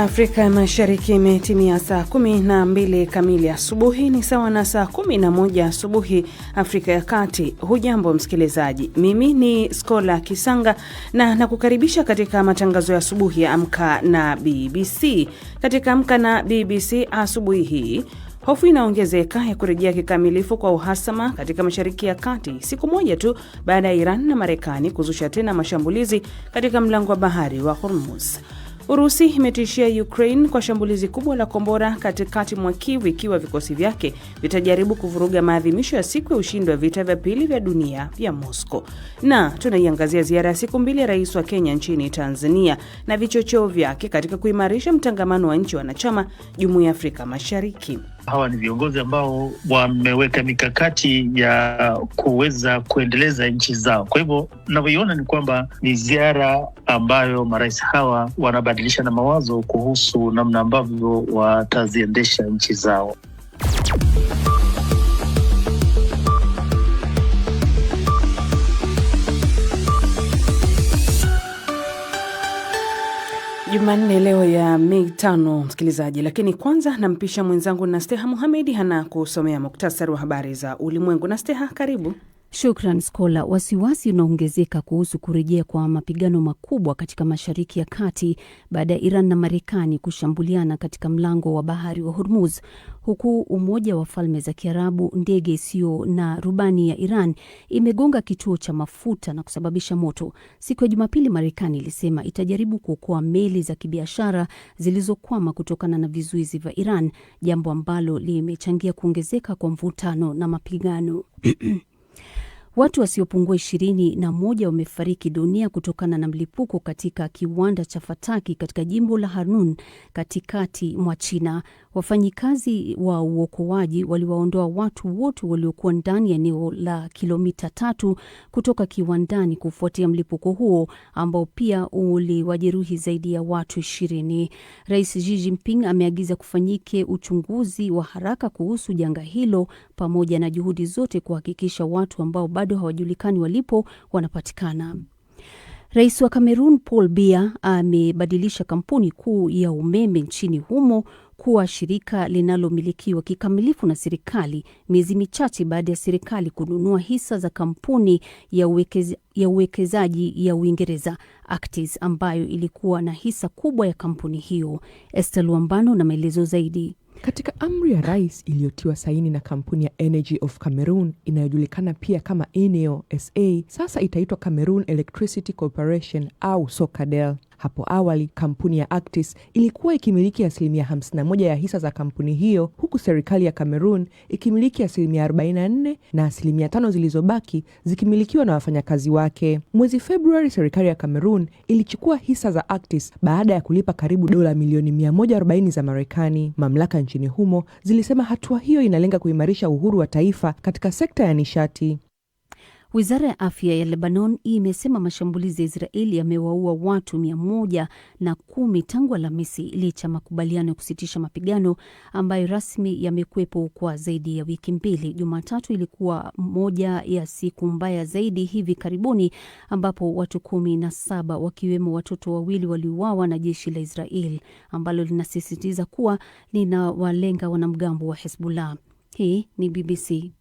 Afrika Mashariki imetimia saa 12 kamili asubuhi, ni sawa na saa 11 asubuhi Afrika ya Kati. Hujambo msikilizaji, mimi ni Skola Kisanga na nakukaribisha katika matangazo ya asubuhi ya Amka na BBC. Katika Amka na BBC asubuhi hii, hofu inaongezeka ya kurejea kikamilifu kwa uhasama katika Mashariki ya Kati, siku moja tu baada ya Iran na Marekani kuzusha tena mashambulizi katika mlango wa bahari wa Hormuz. Urusi imetishia Ukraine kwa shambulizi kubwa la kombora katikati mwa Kyiv ikiwa vikosi vyake vitajaribu kuvuruga maadhimisho ya siku ya ushindi wa vita vya pili vya dunia vya Moscow. Na tunaiangazia ziara ya siku 2 ya rais wa Kenya nchini Tanzania na vichocheo vyake katika kuimarisha mtangamano wa nchi wanachama Jumuiya ya Afrika Mashariki. Hawa ni viongozi ambao wameweka mikakati ya kuweza kuendeleza nchi zao. Kwa hivyo ninavyoiona ni kwamba ni ziara ambayo marais hawa wanabadilisha na mawazo kuhusu namna ambavyo wataziendesha nchi zao. Jumanne leo ya Mei 5 msikilizaji, lakini kwanza nampisha mwenzangu Nasteha Mohamed hana kusomea muktasari wa habari za ulimwengu. Nasteha, karibu. Shukran Skola. Wasiwasi unaongezeka kuhusu kurejea kwa mapigano makubwa katika Mashariki ya Kati baada ya Iran na Marekani kushambuliana katika mlango wa bahari wa Hormuz, huku Umoja wa Falme za Kiarabu, ndege isiyo na rubani ya Iran imegonga kituo cha mafuta na kusababisha moto. Siku ya Jumapili, Marekani ilisema itajaribu kuokoa meli za kibiashara zilizokwama kutokana na vizuizi vya Iran, jambo ambalo limechangia kuongezeka kwa mvutano na mapigano. Watu wasiopungua 21 wamefariki dunia kutokana na mlipuko katika kiwanda cha fataki katika jimbo la Hanun katikati mwa China. Wafanyikazi wa uokoaji waliwaondoa watu wote waliokuwa ndani ya eneo la kilomita 3 kutoka kiwandani kufuatia mlipuko huo ambao pia uliwajeruhi zaidi ya watu 20. Rais Xi Jinping ameagiza kufanyike uchunguzi wa haraka kuhusu janga hilo pamoja na juhudi zote kuhakikisha watu ambao bado hawajulikani walipo wanapatikana. Rais wa Cameroon Paul Biya amebadilisha kampuni kuu ya umeme nchini humo kuwa shirika linalomilikiwa kikamilifu na serikali, miezi michache baada ya serikali kununua hisa za kampuni ya uwekezaji ya Uingereza Actis, ambayo ilikuwa na hisa kubwa ya kampuni hiyo. Esther Luambano na maelezo zaidi. Katika amri ya rais iliyotiwa saini na kampuni ya Energy of Cameroon inayojulikana pia kama Eneo SA, sasa itaitwa Cameroon Electricity Corporation au SOCADEL. Hapo awali kampuni ya Actis ilikuwa ikimiliki 51% ya hisa za kampuni hiyo, huku serikali ya Cameroon ikimiliki 44% na 5% zilizobaki zikimilikiwa na wafanyakazi wake. Mwezi Februari, serikali ya Cameroon ilichukua hisa za Actis baada ya kulipa karibu dola milioni 140 za Marekani. Mamlaka nchini humo zilisema hatua hiyo inalenga kuimarisha uhuru wa taifa katika sekta ya nishati. Wizara ya afya ya Lebanon imesema mashambulizi ya Israeli yamewaua watu 110 tangu Alhamisi, licha makubaliano ya kusitisha mapigano ambayo rasmi yamekuwepo kwa zaidi ya wiki 2. Jumatatu ilikuwa moja ya siku mbaya zaidi hivi karibuni, ambapo watu 17 wakiwemo watoto 2 waliuawa na jeshi la Israeli ambalo linasisitiza kuwa linawalenga wanamgambo wa Hezbollah. Hii ni BBC.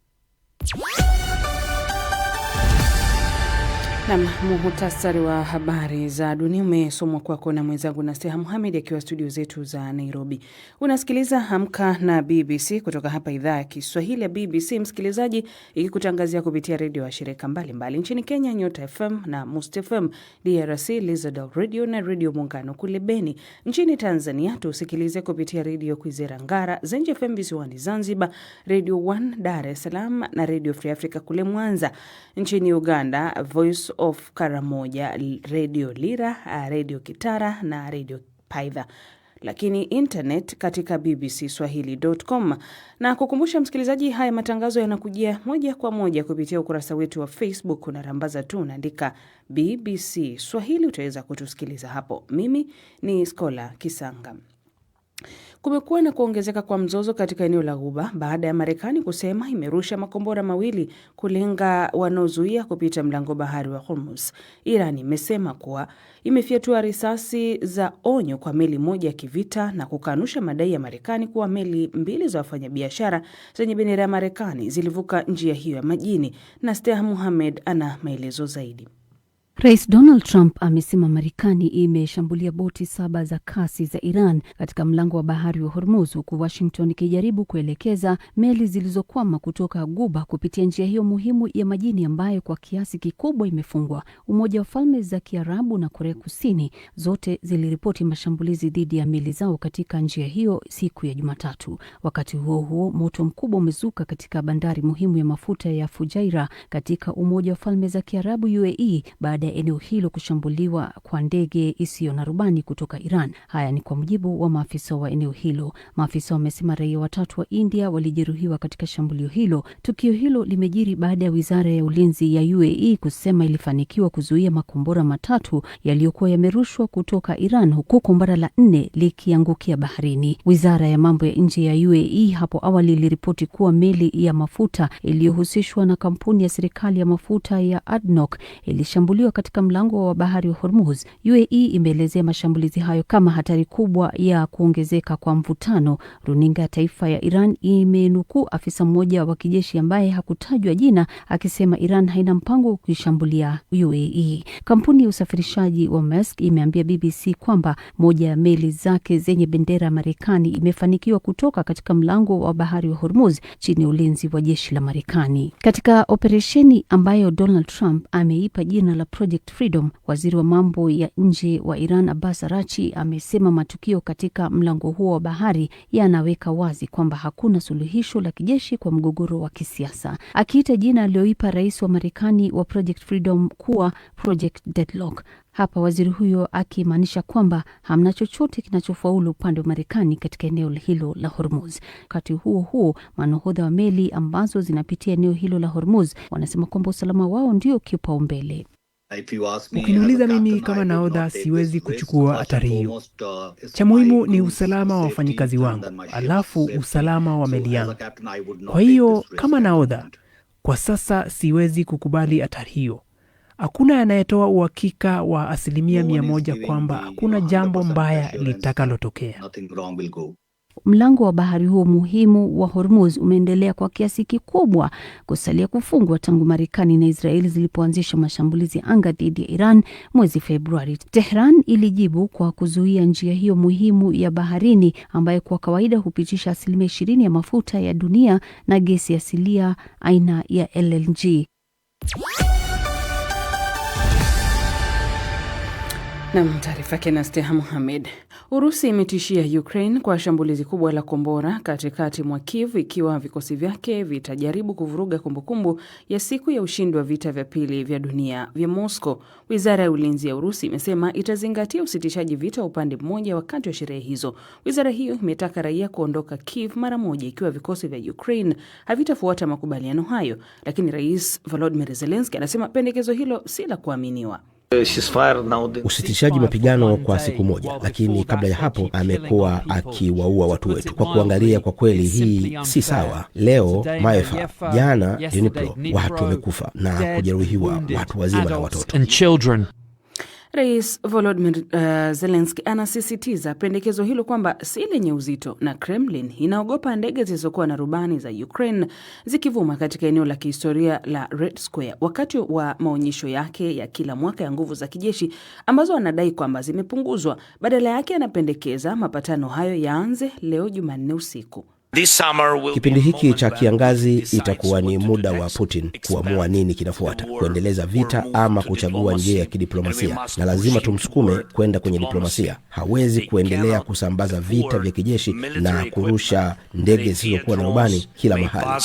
Na muhtasari wa habari za dunia umesomwa kwako na mwenzangu Nasteha Mohamed akiwa studio zetu za Nairobi. Unasikiliza Amka na BBC kutoka hapa idhaa ya Kiswahili ya BBC, msikilizaji, ikikutangazia kupitia redio wa shirika mbalimbali nchini Kenya, Nyota FM na Must FM, DRC Lizard Radio na Radio Muungano kule Beni. Nchini Tanzania tusikilize kupitia Radio Kwizera Ngara, Zenje FM visiwani Zanzibar, Radio 1 Dar es Salaam na Radio Free Africa kule Mwanza. Nchini Uganda, Voice of Karamoja, Radio Lira, Radio Kitara na Radio Paidha. Lakini internet katika bbcswahili.com. Na kukumbusha msikilizaji, haya matangazo yanakujia moja kwa moja kupitia ukurasa wetu wa Facebook. Unarambaza tu unaandika BBC Swahili, utaweza kutusikiliza hapo. Mimi ni Skola Kisanga. Kumekuwa na kuongezeka kwa mzozo katika eneo la Ghuba baada ya Marekani kusema imerusha makombora mawili kulenga wanaozuia kupita mlango bahari wa Hormuz. Iran imesema kuwa imefyatua risasi za onyo kwa meli moja ya kivita na kukanusha madai ya Marekani kuwa meli mbili za wafanyabiashara zenye bendera ya Marekani zilivuka njia hiyo ya majini. Na Steha Mohamed ana maelezo zaidi. Rais Donald Trump amesema Marekani imeshambulia boti 7 za kasi za Iran katika mlango wa bahari wa Hormuz, huku Washington ikijaribu kuelekeza meli zilizokwama kutoka Ghuba kupitia njia hiyo muhimu ya majini ambayo kwa kiasi kikubwa imefungwa. Umoja wa Falme za Kiarabu na Korea Kusini zote ziliripoti mashambulizi dhidi ya meli zao katika njia hiyo siku ya Jumatatu. Wakati huo huo, moto mkubwa umezuka katika bandari muhimu ya mafuta ya Fujairah katika Umoja wa Falme za Kiarabu UAE baada ya eneo hilo kushambuliwa kwa ndege isiyo na rubani kutoka Iran. Haya ni kwa mujibu wa maafisa wa eneo hilo. Maafisa wamesema raia 3 wa India walijeruhiwa katika shambulio hilo. Tukio hilo limejiri baada ya Wizara ya Ulinzi ya UAE kusema ilifanikiwa kuzuia makombora 3 yaliyokuwa yamerushwa kutoka Iran, huku kombora la 4 likiangukia baharini. Wizara ya mambo ya nje ya UAE hapo awali iliripoti kuwa meli ya mafuta iliyohusishwa na kampuni ya serikali ya mafuta ya ADNOC ilishambuliwa katika mlango wa bahari wa Hormuz. UAE imeelezea mashambulizi hayo kama hatari kubwa ya kuongezeka kwa mvutano. Runinga ya taifa ya Iran imenukuu afisa mmoja wa kijeshi ambaye hakutajwa jina akisema Iran haina mpango wa kuishambulia UAE. Kampuni ya usafirishaji wa Maersk imeambia BBC kwamba moja ya meli zake zenye bendera ya Marekani imefanikiwa kutoka katika mlango wa bahari wa Hormuz chini ya ulinzi wa jeshi la Marekani. Katika operesheni ambayo Donald Trump ameipa jina la Project Freedom, waziri wa mambo ya nje wa Iran Abbas Araghchi amesema matukio katika mlango huo wa bahari yanaweka wazi kwamba hakuna suluhisho la kijeshi kwa mgogoro wa kisiasa, akiita jina aliyoipa rais wa Marekani wa Project Freedom kuwa Project Deadlock. Hapa waziri huyo akimaanisha kwamba hamna chochote kinachofaulu upande wa Marekani katika eneo hilo la Hormuz. Wakati huo huo, manahodha wa meli ambazo zinapitia eneo hilo la Hormuz wanasema kwamba usalama wao ndio kipaumbele. Ukiniuliza mimi kama nahodha, siwezi kuchukua hatari hiyo. Cha muhimu ni usalama wa wafanyikazi wangu, alafu usalama wa meli yangu. Kwa hiyo kama nahodha, kwa sasa siwezi kukubali hatari hiyo. Hakuna anayetoa uhakika wa 100% kwamba hakuna jambo mbaya litakalotokea. Mlango wa bahari huo muhimu wa Hormuz umeendelea kwa kiasi kikubwa kusalia kufungwa tangu Marekani na Israeli zilipoanzisha mashambulizi anga dhidi ya Iran mwezi Februari. Tehran ilijibu kwa kuzuia njia hiyo muhimu ya baharini ambayo kwa kawaida hupitisha 20% ya mafuta ya dunia na gesi asilia aina ya LNG. Na taarifa yake na Steha Mohamed. Urusi imetishia Ukraine kwa shambulizi kubwa la kombora katikati mwa Kiev ikiwa vikosi vyake vitajaribu kuvuruga kumbukumbu ya siku ya ushindi wa vita vya pili vya dunia vya Moscow. Wizara ya Ulinzi ya Urusi imesema itazingatia usitishaji vita upande mmoja wakati wa sherehe hizo. Wizara hiyo imetaka raia kuondoka Kiev mara moja ikiwa vikosi vya Ukraine havitafuata makubaliano hayo, lakini Rais Volodymyr Zelensky anasema pendekezo hilo si la kuaminiwa. Usitishaji mapigano kwa siku moja, lakini kabla ya hapo amekuwa akiwaua watu wetu. Kwa kuangalia kwa kweli hii si sawa. Leo Maefa, jana Dnipro, watu wamekufa na kujeruhiwa, watu wazima na watoto. Rais Volodymyr Zelensky anasisitiza pendekezo hilo kwamba si lenye uzito na Kremlin inaogopa ndege zisizokuwa na rubani za Ukraine zikivuma katika eneo la kihistoria la Red Square wakati wa maonyesho yake ya kila mwaka ya nguvu za kijeshi ambazo anadai kwamba zimepunguzwa. Badala yake anapendekeza mapatano hayo yaanze leo Jumanne usiku. Kipindi hiki cha kiangazi itakuwa ni muda wa Putin kuamua nini kinafuata, kuendeleza vita ama kuchagua njia ya kidiplomasia, na lazima tumsukume kwenda kwenye diplomasia. Hawezi kuendelea kusambaza vita vya kijeshi na kurusha ndege zisizokuwa na rubani kila mahali.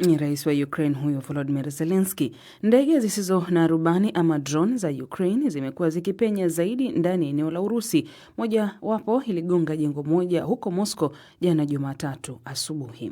Ni rais wa Ukraine huyo Volodymyr Zelensky. Ndege zisizo na rubani ama drone za Ukraine zimekuwa zikipenya zaidi ndani ya eneo la Urusi. Moja wapo iligonga jengo moja huko Moscow jana Jumatatu asubuhi.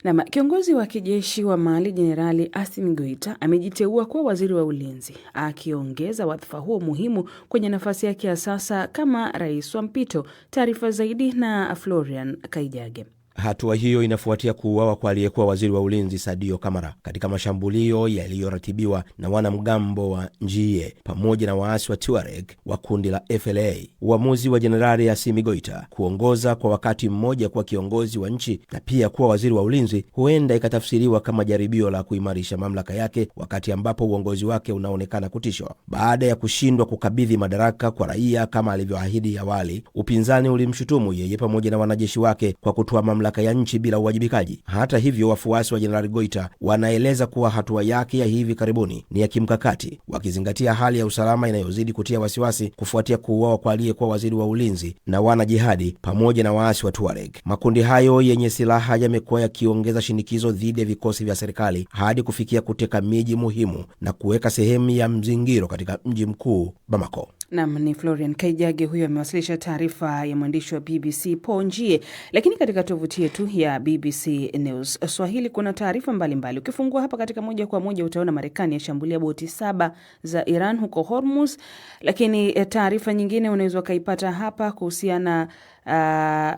Na kiongozi wa kijeshi wa Mali Jenerali Assimi Goita amejiteua kuwa waziri wa ulinzi, akiongeza wadhifa huo muhimu kwenye nafasi yake ya sasa kama rais wa mpito. Taarifa zaidi na Florian Kaijage. Hatua hiyo inafuatia kuuawa kwa aliyekuwa waziri wa ulinzi Sadio Kamara katika mashambulio yaliyoratibiwa na wanamgambo wa Njie pamoja na waasi wa Tuareg wa kundi la FLA. Uamuzi wa Jenerali Assimi Goita kuongoza kwa wakati mmoja kuwa kiongozi wa nchi na pia kuwa waziri wa ulinzi huenda ikatafsiriwa kama jaribio la kuimarisha mamlaka yake, wakati ambapo uongozi wake unaonekana kutishwa. Baada ya kushindwa kukabidhi madaraka kwa raia kama alivyoahidi awali, upinzani ulimshutumu yeye pamoja na wanajeshi wake kwa kutoa mamlaka ya nchi bila uwajibikaji. Hata hivyo, wafuasi wa Jenerali Goita wanaeleza kuwa hatua yake ya hivi karibuni ni ya kimkakati, wakizingatia hali ya usalama inayozidi kutia wasiwasi kufuatia kuuawa kwa aliyekuwa waziri wa ulinzi na wanajihadi pamoja na waasi wa Tuareg. Makundi hayo yenye silaha yamekuwa yakiongeza shinikizo dhidi ya vikosi vya serikali hadi kufikia kuteka miji muhimu na kuweka sehemu ya mzingiro katika mji mkuu Bamako. Naam, ni Florian Kaijage huyo amewasilisha taarifa ya mwandishi wa BBC Paul Njie. Lakini katika tovuti yetu ya BBC News Swahili kuna taarifa mbalimbali. Ukifungua hapa katika moja kwa moja utaona Marekani yashambulia boti 7 za Iran huko Hormuz. Lakini taarifa nyingine unaweza kaipata hapa kuhusiana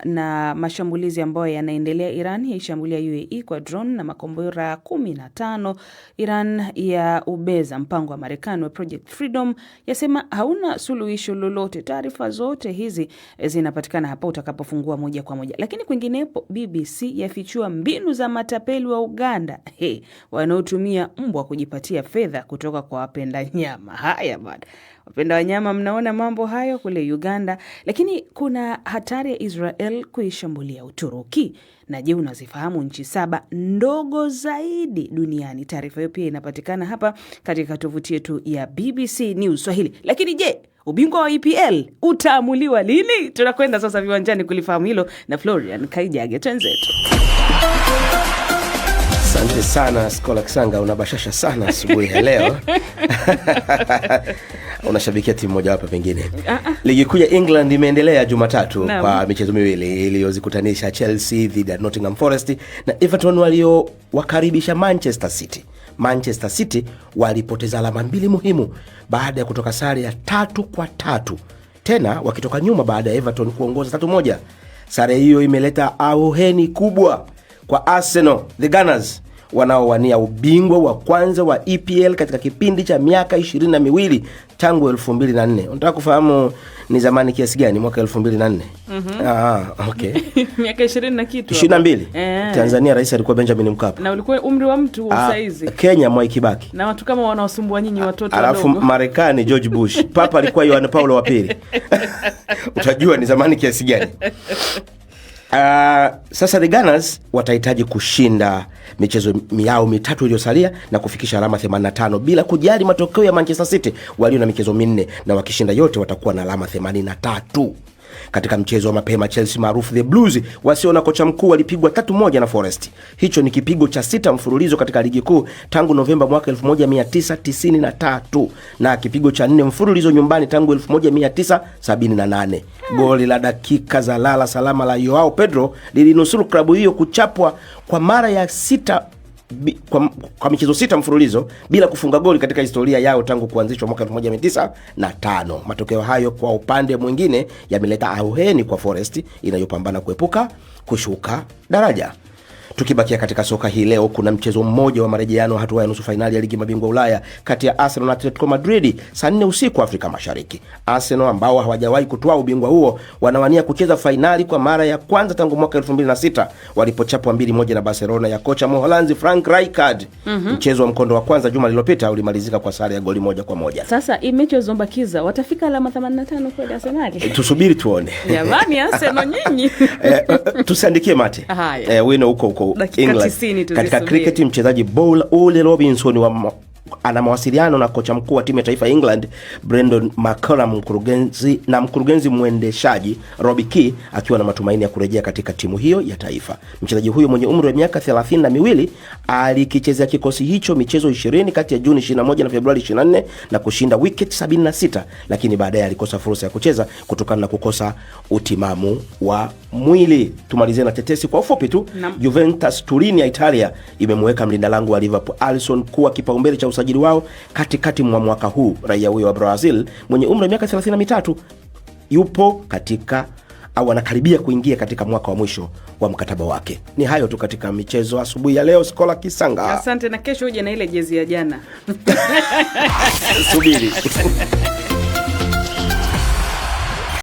na mashambulizi ambayo yanaendelea. Iran yaishambulia UAE kwa drone na makombora 15. Iran ya ubeza mpango wa Marekani wa Project Freedom, yasema hauna suluhisho lolote. Taarifa zote hizi zinapatikana hapa utakapofungua moja kwa moja. Lakini kwinginepo, BBC yafichua mbinu za matapeli wa Uganda wanaotumia mbwa kujipatia fedha kutoka kwa wapenda nyama. Haya bwana, wapenda wanyama, mnaona mambo hayo kule Uganda. Lakini kuna hatari ya Israel kuishambulia Uturuki. Na je, unazifahamu nchi 7 ndogo zaidi duniani? Taarifa hiyo pia inapatikana hapa katika tovuti yetu ya BBC News Swahili. Lakini je, ubingwa wa EPL utaamuliwa lini? Tunakwenda sasa viwanjani kulifahamu hilo na Florian Kaijage. Twenzetu. Asante sana Skola Kisanga, unabashasha sana asubuhi ya leo. Unashabikia timu moja hapa pengine. Ligi kuu ya England imeendelea Jumatatu kwa michezo miwili iliyozikutanisha Chelsea dhidi ya Nottingham Forest na Everton waliowakaribisha Manchester City. Manchester City walipoteza alama 2 muhimu baada ya kutoka sare ya 3-3, tena wakitoka nyuma baada ya Everton kuongoza 3-1. Sare hiyo imeleta auheni kubwa kwa Arsenal, the Gunners, wanaowania ubingwa wa kwanza wa EPL katika kipindi cha miaka 22 tangu 2004. Unataka kufahamu ni zamani kiasi gani? Mwaka 2004. Okay. Miaka 20 na kitu. 22. Tanzania rais alikuwa Benjamin Mkapa. Na ulikuwa umri wa mtu saizi. Kenya Mwai Kibaki. Na watu kama wanaosumbua nyinyi watoto wadogo. Alafu Marekani George Bush. Papa alikuwa Yohane Paulo wa pili. Utajua ni zamani kiasi gani. Sasa the Gunners watahitaji kushinda michezo yao 3 iliyosalia na kufikisha alama 85 bila kujali matokeo ya Manchester City walio na michezo 4, na wakishinda yote watakuwa na alama 83. Katika mchezo wa mapema, Chelsea maarufu the Blues wasio na kocha mkuu walipigwa 3-1 na Forest. Hicho ni kipigo cha 6 mfululizo katika ligi kuu tangu Novemba mwaka 1993 na kipigo cha 4 mfululizo nyumbani tangu 1978. Goli la dakika za lala salama la Joao Pedro lilinusuru klabu hiyo kuchapwa kwa mara ya 6 kwa michezo 6 mfululizo bila kufunga goli katika historia yao tangu kuanzishwa mwaka 1905. Matokeo hayo kwa upande mwingine yameleta auheni kwa Forest inayopambana kuepuka kushuka daraja. Tukibakia katika soka hii leo, kuna mchezo mmoja wa marejeano hatua ya nusu finali ya ligi mabingwa Ulaya kati ya Arsenal na Atletico Madrid saa 4 usiku Afrika Mashariki. Arsenal ambao hawajawahi kutoa ubingwa huo wanawania kucheza finali kwa mara ya kwanza tangu mwaka 2006 walipochapwa 2-1 na Barcelona ya kocha Mholanzi Frank Rijkaard. Mchezo wa mkondo wa kwanza juma lililopita ulimalizika kwa sare ya goli 1-1. Sasa mechi zombakiza watafika alama 85 kwa Arsenal. Tusubiri tuone. Jamani Arsenal nyinyi. Tusiandikie mate. Wino huko England. Katika cricket, mchezaji Bowler Ole Robinson wa ana mawasiliano na kocha mkuu wa timu ya taifa England Brendan McCullum, mkurugenzi mwendeshaji Robbie Keane akiwa na matumaini ya kurejea katika timu hiyo ya taifa. Mchezaji huyo mwenye umri wa miaka 32 alikichezea kikosi hicho michezo 20 kati ya Juni 21 na Februari 24 na kushinda wicket 76, lakini baadaye alikosa fursa ya kucheza kutokana na kukosa utimamu wa mwili. Tumalizie na tetesi kwa ufupi tu. Juventus Turin ya Italia imemweka mlinda lango wa Liverpool Alisson kuwa kipaumbele cha usajili wao katikati mwa mwaka huu. Raia huyo wa Brazil mwenye umri wa miaka 33 yupo katika au anakaribia kuingia katika mwaka wa mwisho wa mkataba wake. Ni hayo tu katika michezo asubuhi ya leo. Skola Kisanga. Asante, na kesho uje na ile jezi ya jana. Subiri.